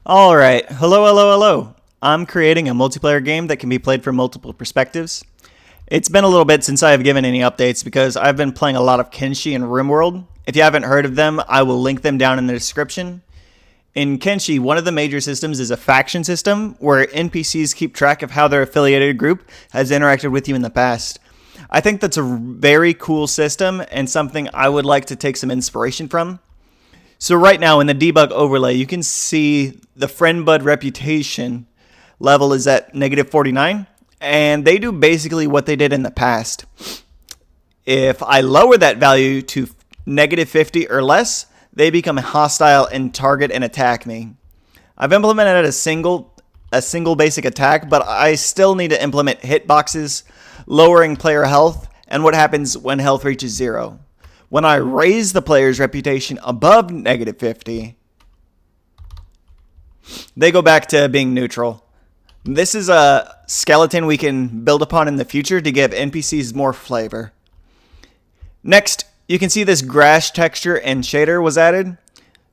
Alright, hello. I'm creating a multiplayer game that can be played from multiple perspectives. It's been a little bit since I have given any updates because I've been playing a lot of Kenshi and RimWorld. If you haven't heard of them, I will link them down in the description. In Kenshi, one of the major systems is a faction system where NPCs keep track of how their affiliated group has interacted with you in the past. I think that's a very cool system and something I would like to take some inspiration from. So right now in the debug overlay, you can see the FriendBud reputation level is at -49, and they do basically what they did in the past. If I lower that value to -50 or less, they become hostile and target and attack me. I've implemented a single basic attack, but I still need to implement hitboxes, lowering player health, and what happens when health reaches 0. When I raise the player's reputation above -50, they go back to being neutral. This is a skeleton we can build upon in the future to give NPCs more flavor. Next, you can see this grass texture and shader was added.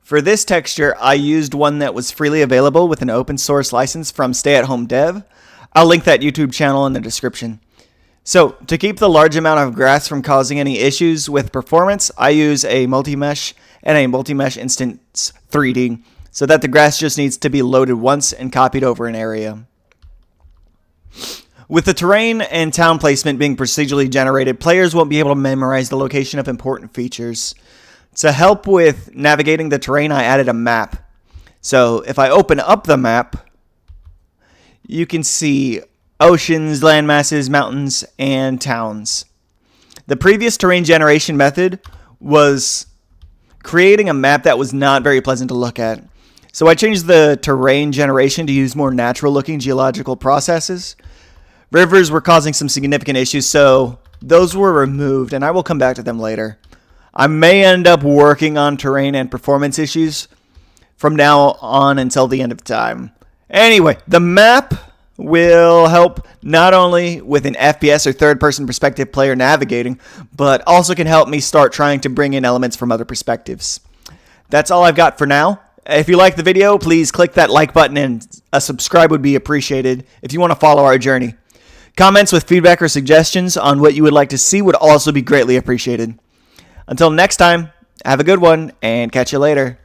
For this texture, I used one that was freely available with an open source license from Stay at Home Dev. I'll link that YouTube channel in the description. So, to keep the large amount of grass from causing any issues with performance, I use a MultiMesh and a MultiMesh instance 3D, so that the grass just needs to be loaded once and copied over an area. With the terrain and town placement being procedurally generated, players won't be able to memorize the location of important features. To help with navigating the terrain, I added a map. So, if I open up the map, you can see oceans, landmasses, mountains, and towns. The previous terrain generation method was creating a map that was not very pleasant to look at. So I changed the terrain generation to use more natural looking geological processes. Rivers were causing some significant issues, so those were removed, and I will come back to them later. I may end up working on terrain and performance issues from now on until the end of time. Anyway, the map will help not only with an FPS or third-person perspective player navigating, but also can help me start trying to bring in elements from other perspectives. That's all I've got for now. If you like the video, please click that like button, and a subscribe would be appreciated if you want to follow our journey. Comments with feedback or suggestions on what you would like to see would also be greatly appreciated. Until next time, have a good one, and catch you later.